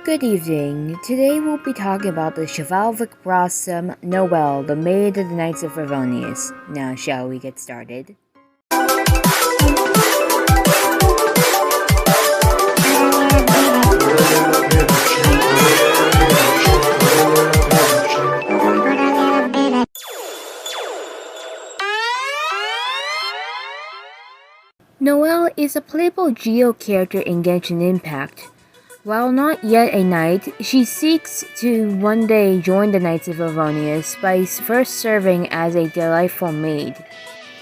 Good evening. Today we'll be talking about the chivalric blossom Noelle, the maid of the Knights of Favonius. Now, shall we get started? Noelle is a playable Geo character in Genshin Impact. While not yet a knight, she seeks to one day join the Knights of Favonius by first serving as a delightful maid.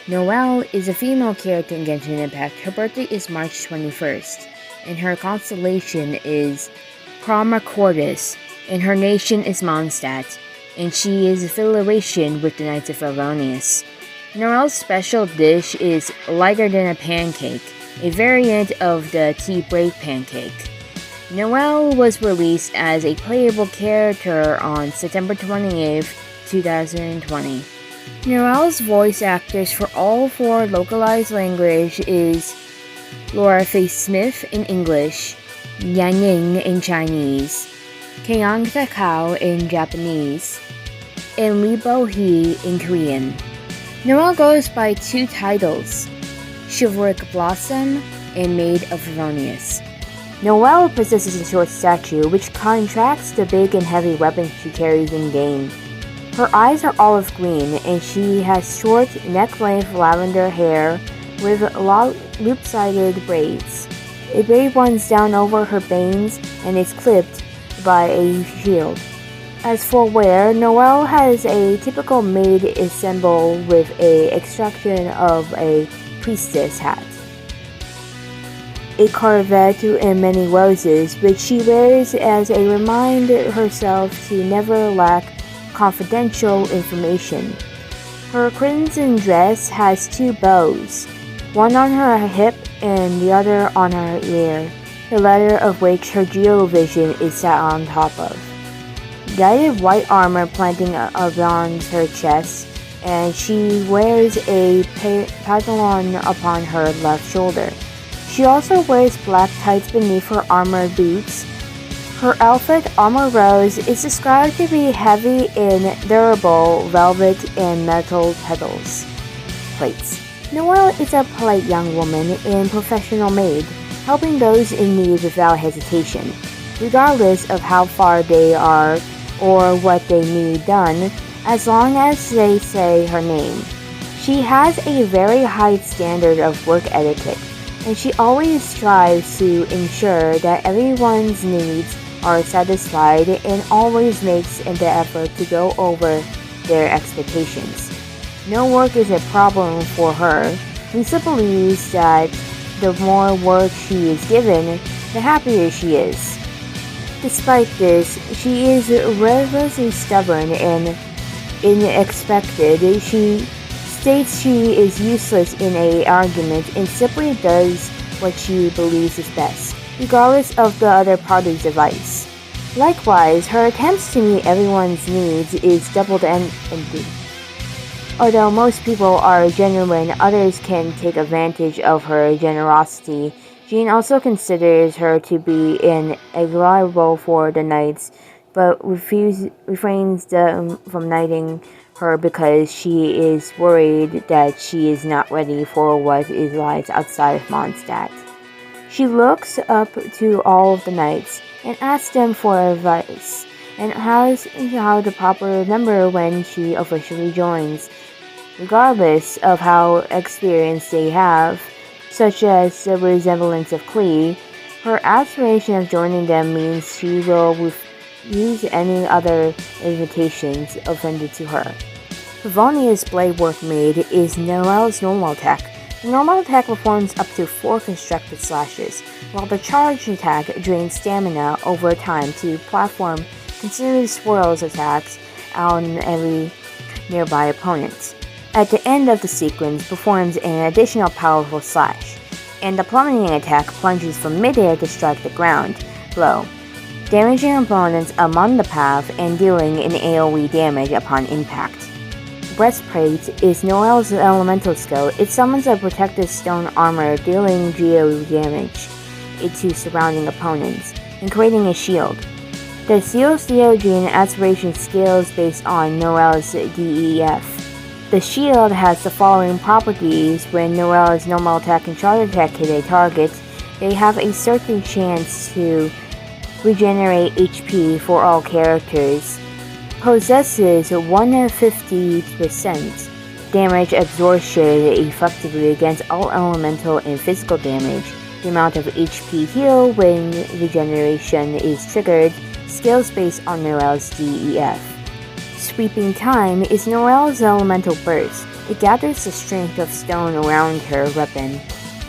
Noelle is a female character in Genshin Impact. Her birthday is March 21st, and her constellation is Prima Cordis, and her nation is Mondstadt, and she is affiliation with the Knights of Favonius. Noelle's special dish is lighter than a pancake, a variant of the tea break pancake. Noelle was released as a playable character on September 28, 2020. Noelle's voice actors for all four localized languages is Laura Faye Smith in English, Yang Ying in Chinese, Keong Takao in Japanese, and Lee Bo Hee in Korean. Noelle goes by two titles, Chivalric Blossom and Maid of Favonius. Noelle possesses a short stature, which contrasts the big and heavy weapons she carries in-game. Her eyes are olive green, and she has short, neck-length lavender hair with loop-sided braids. A braid runs down over her bangs and is clipped by a shield. As for wear, Noelle has a typical maid ensemble with an extraction of a priestess hat, a corvette and many roses, which she wears as a reminder herself to never lack confidential information. Her crimson dress has two bows, one on her hip and the other on her ear, the latter of which her geovision is sat on top of. Guided white armor planting around her chest, and she wears a pantaloon upon her left shoulder. She also wears black tights beneath her armored boots. Her outfit, Armor Rose, is described to be heavy in durable velvet and metal plates. Noelle is a polite young woman and professional maid, helping those in need without hesitation, regardless of how far they are or what they need done, as long as they say her name. She has a very high standard of work etiquette, and she always strives to ensure that everyone's needs are satisfied and always makes the effort to go over their expectations. No work is a problem for her. Lisa believes that the more work she is given, the happier she is. Despite this, she is relentlessly stubborn and unexpected. She states she is useless in an argument and simply does what she believes is best, regardless of the other party's advice. Likewise, her attempts to meet everyone's needs is double-ended. Although most people are genuine, others can take advantage of her generosity. Jean also considers her to be unreliable for the knights, but refrains from knighting her because she is worried that she is not ready for what lies outside of Mondstadt. She looks up to all of the knights and asks them for advice and how to properly remember when she officially joins, regardless of how experienced they have, such as the resemblance of Klee. Her aspiration of joining them means she will refuse any other invitations offended to her. Favonius Bladework Maid is Noelle's normal attack. The normal attack performs up to 4 constructed slashes, while the charge attack drains stamina over time to platform considerably swirls attacks on every nearby opponent. At the end of the sequence, performs an additional powerful slash, and the plummeting attack plunges from midair to strike the ground below, damaging opponents along the path and dealing an AoE damage upon impact. Breastplate is Noelle's elemental skill. It summons a protective stone armor, dealing geo damage to surrounding opponents, and creating a shield. The COCO gene aspiration scales based on Noelle's DEF. The shield has the following properties. When Noelle's normal attack and charge attack hit a target, they have a certain chance to regenerate HP for all characters. Possesses 150% damage absorption effectively against all elemental and physical damage. The amount of HP heal when regeneration is triggered scales based on Noelle's DEF. Sweeping Time is Noelle's elemental burst. It gathers the strength of stone around her weapon.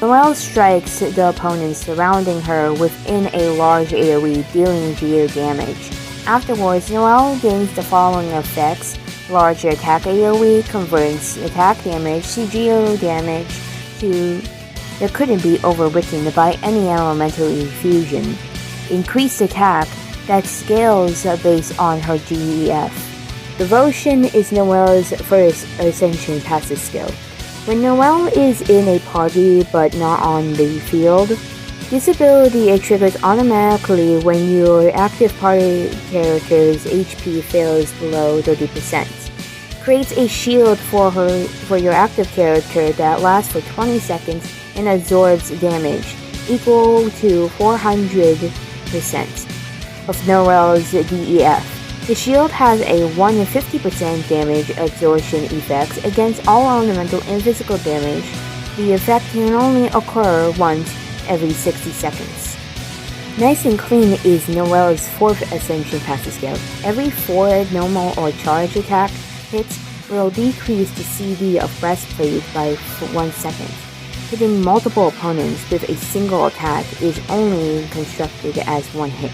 Noelle strikes the opponents surrounding her within a large AoE, dealing geo damage. Afterwards, Noelle gains the following effects. Larger attack AoE converts attack damage to geo damage that couldn't be overwritten by any elemental infusion. Increased attack that scales based on her DEF. Devotion is Noelle's first Ascension passive skill. When Noelle is in a party but not on the field, this ability triggers automatically when your active party character's HP fails below 30%. Creates a shield for your active character that lasts for 20 seconds and absorbs damage equal to 400% of Noelle's DEF. The shield has a 150% damage absorption effect against all elemental and physical damage. The effect can only occur once every 60 seconds. Nice and Clean is Noelle's fourth Ascension passive skill. Every 4 normal or charge attack hits will decrease the CD of Breastplate by 1 second. Hitting multiple opponents with a single attack is only constructed as 1 hit.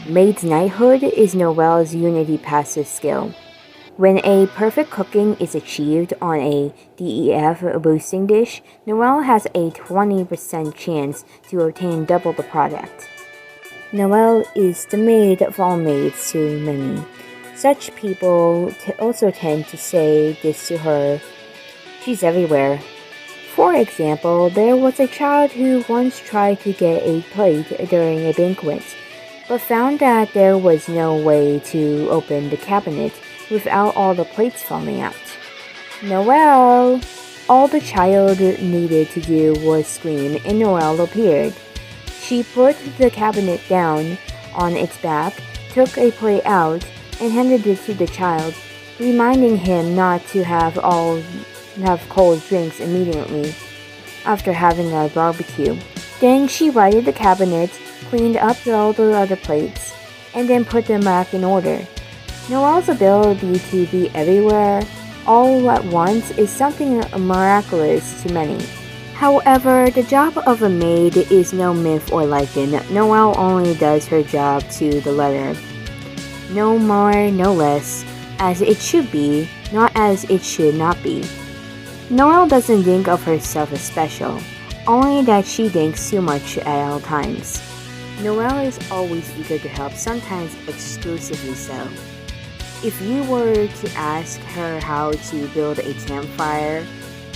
Maid's Knighthood is Noelle's Unity passive skill. When a perfect cooking is achieved on a DEF boosting dish, Noelle has a 20% chance to obtain double the product. Noelle is the maid of all maids to many. Such people also tend to say this to her, "She's everywhere." For example, there was a child who once tried to get a plate during a banquet, but found that there was no way to open the cabinet without all the plates falling out. "Noelle!" All the child needed to do was scream and Noelle appeared. She put the cabinet down on its back, took a plate out, and handed it to the child, reminding him not to have cold drinks immediately after having a barbecue. Then she righted the cabinet, cleaned up all the other plates, and then put them back in order. Noelle's ability to be everywhere all at once is something miraculous to many. However, the job of a maid is no myth or legend. Noelle only does her job to the letter. No more, no less, as it should be, not as it should not be. Noelle doesn't think of herself as special, only that she thinks too much at all times. Noelle is always eager to help, sometimes exclusively so. If you were to ask her how to build a campfire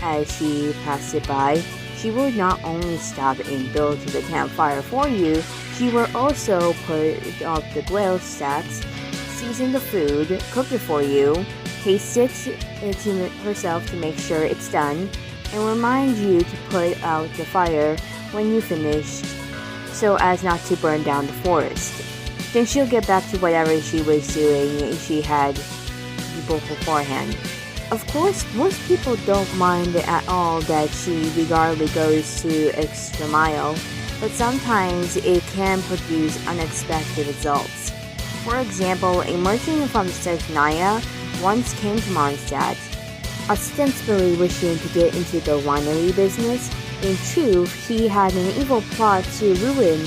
as she passed it by, she would not only stop and build the campfire for you, she would also put up the grill stacks, season the food, cook it for you, taste it herself to make sure it's done, and remind you to put out the fire when you finished so as not to burn down the forest. Then she'll get back to whatever she was doing she had people beforehand. Of course, most people don't mind at all that she regardless goes to extra mile, but sometimes it can produce unexpected results. For example, a merchant from Snezhnaya once came to Mondstadt, ostensibly wishing to get into the winery business. In truth, he had an evil plot to ruin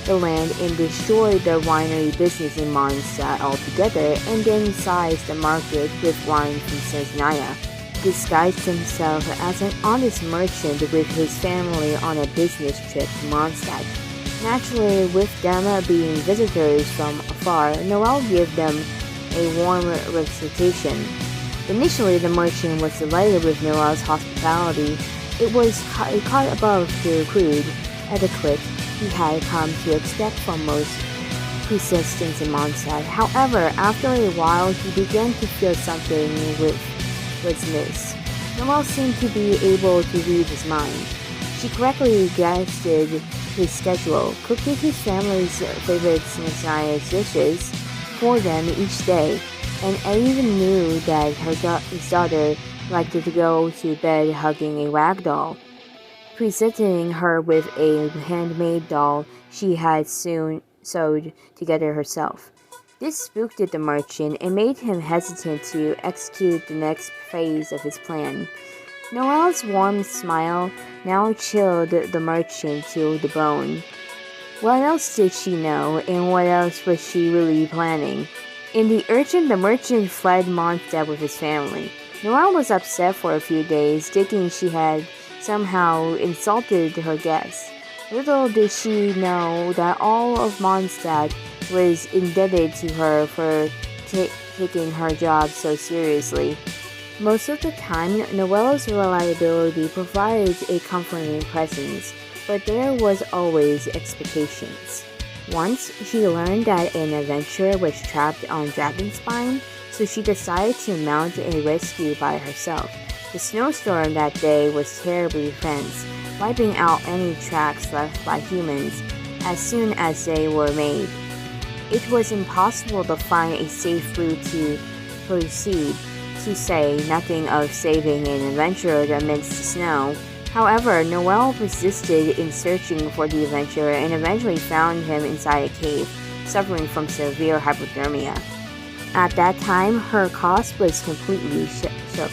the land and destroy the winery business in Mondstadt altogether, and then seize the market with wine from Snezhnaya. Disguised himself as an honest merchant with his family on a business trip to Mondstadt. Naturally, with them being visitors from afar, Noelle gave them a warm reception. Initially, the merchant was delighted with Noelle's hospitality. It caught above the crude etiquette he had come to expect from most persistence in Mondstadt. However, after a while, he began to feel something was amiss. Noelle seemed to be able to read his mind. She correctly guessed his schedule, cooking his family's favorite Messiah's dishes for them each day, and I even knew that his daughter liked to go to bed hugging a rag doll, presenting her with a handmade doll she had soon sewed together herself. This spooked the merchant and made him hesitant to execute the next phase of his plan. Noelle's warm smile now chilled the merchant to the bone. What else did she know, and what else was she really planning? In the urgent, the merchant fled Mondstadt with his family. Noelle was upset for a few days, thinking she had somehow insulted her guests. Little did she know that all of Mondstadt was indebted to her for taking her job so seriously. Most of the time, Noelle's reliability provides a comforting presence, but there was always expectations. Once, she learned that an adventurer was trapped on Dragonspine, so she decided to mount a rescue by herself. The snowstorm that day was terribly intense, wiping out any tracks left by humans as soon as they were made. It was impossible to find a safe route to proceed, to say nothing of saving an adventurer amidst the snow. However, Noelle persisted in searching for the adventurer and eventually found him inside a cave, suffering from severe hypothermia. At that time, her cough was completely shook,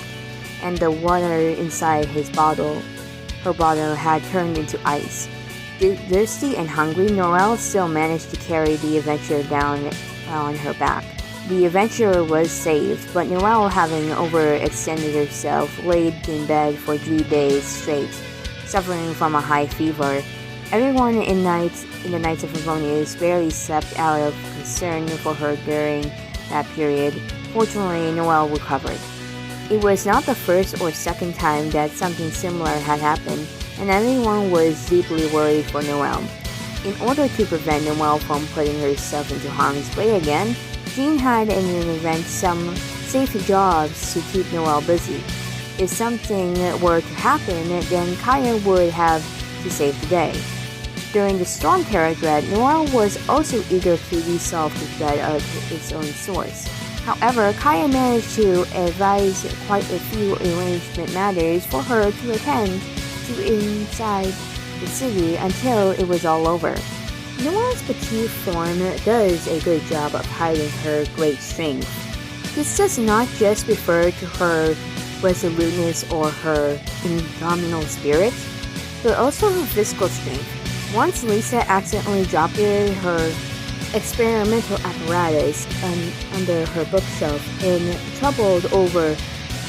and the water inside her bottle had turned into ice. Thirsty and hungry, Noelle still managed to carry the adventurer down on her back. The adventurer was saved, but Noelle, having overextended herself, laid in bed for 3 days straight, suffering from a high fever. Everyone in the Knights of Favonius barely slept out of concern for her during that period. Fortunately, Noelle recovered. It was not the first or second time that something similar had happened, and everyone was deeply worried for Noelle. In order to prevent Noelle from putting herself into harm's way again, Jean had to invent some safe jobs to keep Noelle busy. If something were to happen, then Kaya would have to save the day. During the Storm Terror threat, Noelle was also eager to resolve the threat of its own source. However, Kaya managed to advise quite a few arrangement matters for her to attend to inside the city until it was all over. Noelle's petite form does a good job of hiding her great strength. This does not just refer to her resoluteness or her indomitable spirit, but also her physical strength. Once Lisa accidentally dropped her experimental apparatus under her bookshelf and troubled over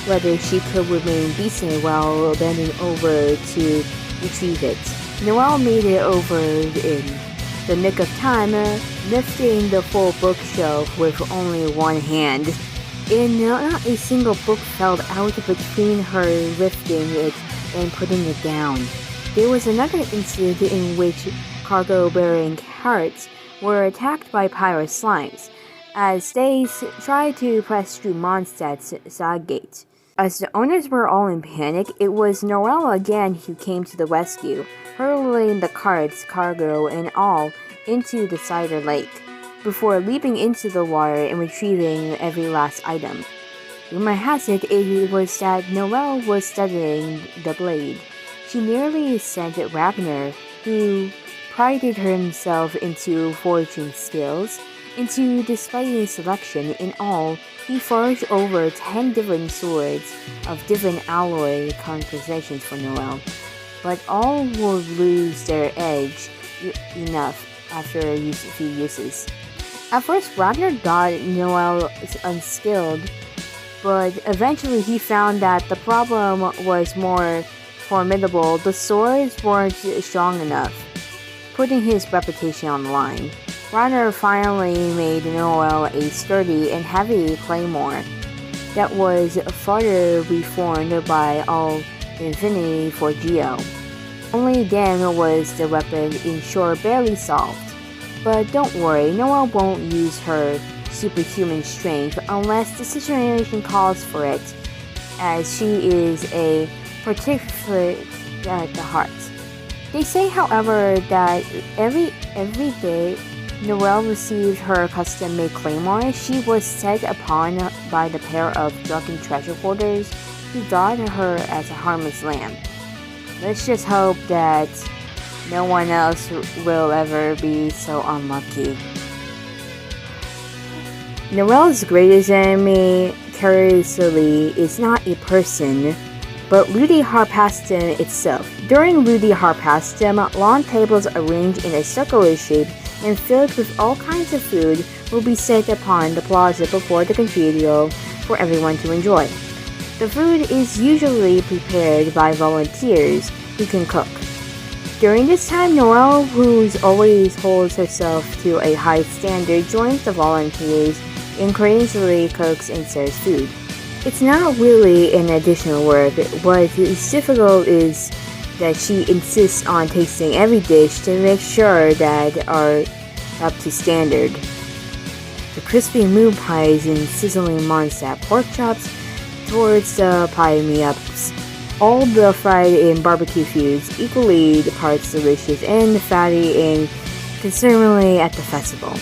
whether she could remain decent while bending over to retrieve it. Noelle made it over in the nick of time, lifting the full bookshelf with only one hand. And not a single book fell out between her lifting it and putting it down. There was another incident in which cargo-bearing carts were attacked by pirate slimes as they tried to press through Mondstadt's side gate. As the owners were all in panic, it was Noelle again who came to the rescue, hurling the carts, cargo, and all into the cider lake, before leaping into the water and retrieving every last item. Rumor has it was that Noelle was studying the blade. She nearly sent Ragnar, who prided himself into forging skills, into displaying selection. In all, he forged over 10 different swords of different alloy compositions for Noelle, but all would lose their edge enough after a few uses. At first, Ragnar thought Noelle was unskilled, but eventually he found that the problem was more formidable. The swords weren't strong enough, putting his reputation on the line. Ragnar finally made Noelle a sturdy and heavy claymore that was further reformed by all infinity for Geo. Only then was the weapon in short barely solved. But don't worry, Noelle won't use her superhuman strength unless the situation calls for it, as she is a particular at the heart. They say, however, that every day Noelle received her custom-made claymore, she was set upon by the pair of drunken treasure hoarders who thought her as a harmless lamb. Let's just hope that no one else will ever be so unlucky. Noelle's greatest enemy, curiously, is not a person, but Ludi Harpastum itself. During Ludi Harpastum, long tables arranged in a circular shape and filled with all kinds of food will be set upon the plaza before the cathedral for everyone to enjoy. The food is usually prepared by volunteers who can cook. During this time, Noelle, who always holds herself to a high standard, joins the volunteers and courageously cooks and serves food. It's not really an additional work. What is difficult is that she insists on tasting every dish to make sure that are up to standard. The crispy moon pies and sizzling Mondstadt pork chops towards the pie me-ups. All the fried and barbecue foods, equally the parts delicious and fatty and consumably at the festival.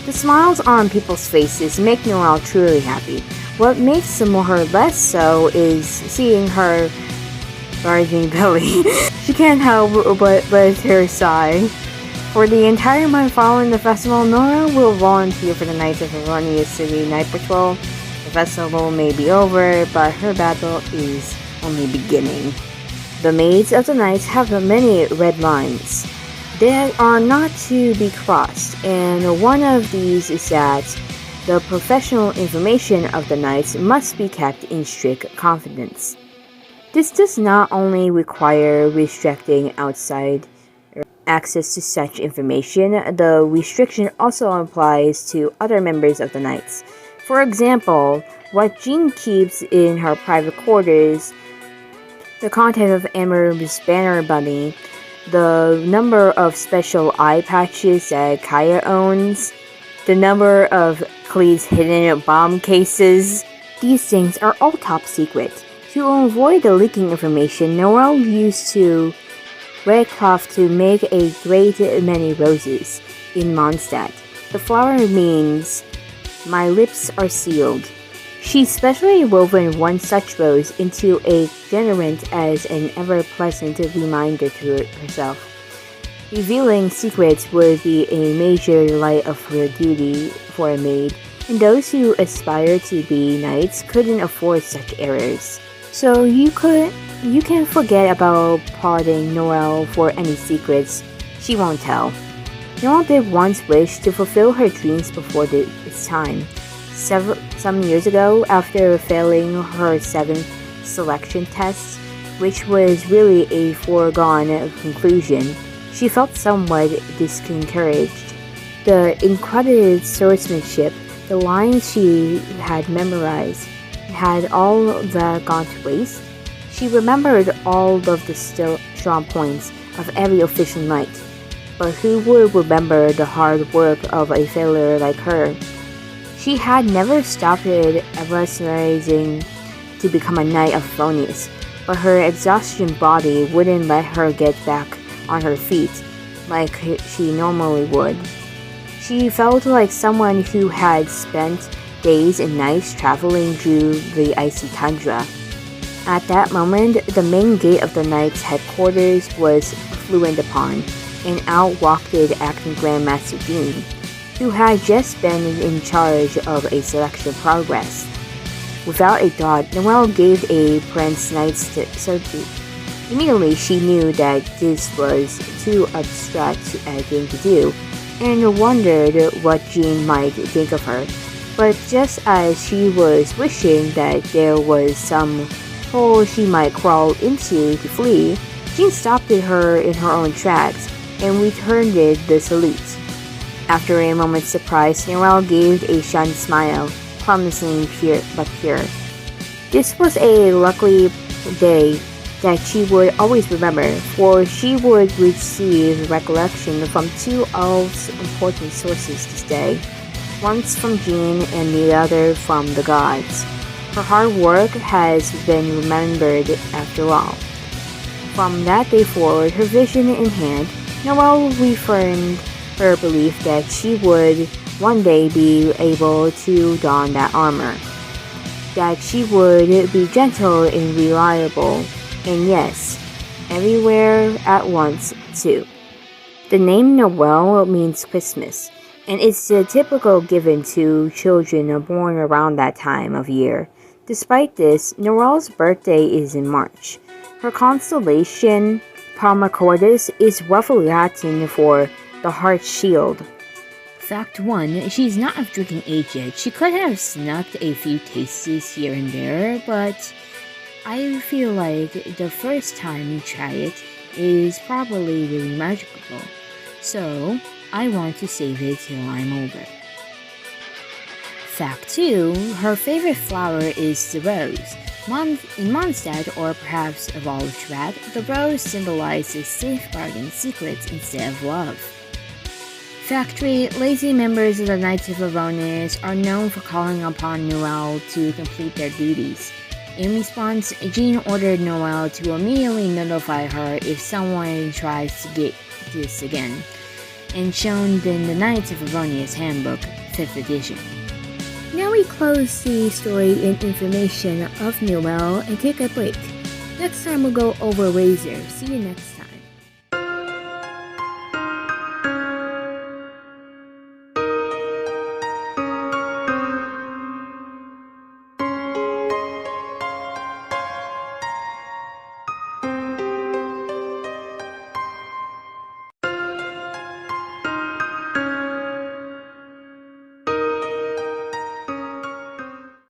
The smiles on people's faces make Noelle truly happy. What makes her less so is seeing her larging belly. She can't help but let her sigh. For the entire month following the festival, Noelle will volunteer for the Knights of Erroneous City Night Patrol. The festival may be over, but her battle is only beginning. The maids of the Knights have many red lines that are not to be crossed, and one of these is that the professional information of the Knights must be kept in strict confidence. This does not only require restricting outside access to such information, the restriction also applies to other members of the Knights. For example, what Jean keeps in her private quarters, the content of Amber's banner bunny, the number of special eye patches that Kaya owns, the number of Clee's hidden bomb cases. These things are all top secret. To avoid the leaking information, Noelle used to red cloth to make a great many roses in Mondstadt. The flower means, "My lips are sealed." She specially woven one such rose into a generant as an ever-pleasant reminder to herself. Revealing secrets would be a major delight of her duty for a maid, and those who aspire to be knights couldn't afford such errors. So you can forget about prodding Noelle for any secrets. She won't tell. Noelle did once wish to fulfill her dreams before its time. Some years ago, after failing her 7th selection test, which was really a foregone conclusion, she felt somewhat discouraged. The incredible swordsmanship, the lines she had memorized, had all that gone to waste. She remembered all of the strong points of every official knight, but who would remember the hard work of a failure like her? She had never stopped aspiring to become a knight of Erroneous, but her exhaustion body wouldn't let her get back on her feet like she normally would. She felt like someone who had spent days and nights traveling through the icy tundra. At that moment, the main gate of the Knights' headquarters was fluent upon, and out walked the acting Grandmaster Dean, who had just been in charge of a selection progress. Without a thought, Noelle gave a Prince Knight's salute. Immediately, she knew that this was too abstract a thing to do, and wondered what Jean might think of her. But just as she was wishing that there was some hole she might crawl into to flee, Jean stopped her in her own tracks and returned the salute. After a moment's surprise, Noelle gave a shunned smile, promising pure. This was a lucky day that she would always remember, for she would receive recollection from two elves' important sources this day, once from Jean and the other from the gods. Her hard work has been remembered after all. From that day forward, her vision in hand, Noelle reaffirmed her belief that she would one day be able to don that armor, that she would be gentle and reliable, and yes, everywhere at once too. The name Noelle means Christmas, and it's the typical given to children born around that time of year. Despite this, Noelle's birthday is in March. Her constellation, Palma Cordis, is roughly Latin for the heart shield. Fact 1. She's not of drinking age yet. She could have snuck a few tastes here and there, but I feel like the first time you try it is probably really magical. So, I want to save it till I'm older. Fact 2. Her favorite flower is the rose. In Mondstadt, or perhaps of all of Drat, the rose symbolizes safeguarding secrets instead of love. Fact 3. Lazy members of the Knights of Avonius are known for calling upon Noelle to complete their duties. In response, Jean ordered Noelle to immediately notify her if someone tries to get this again, and shown in the Knights of Avonius Handbook, 5th edition. Now we close the story and information of Noelle and take a break. Next time we'll go over Razor. See you next time.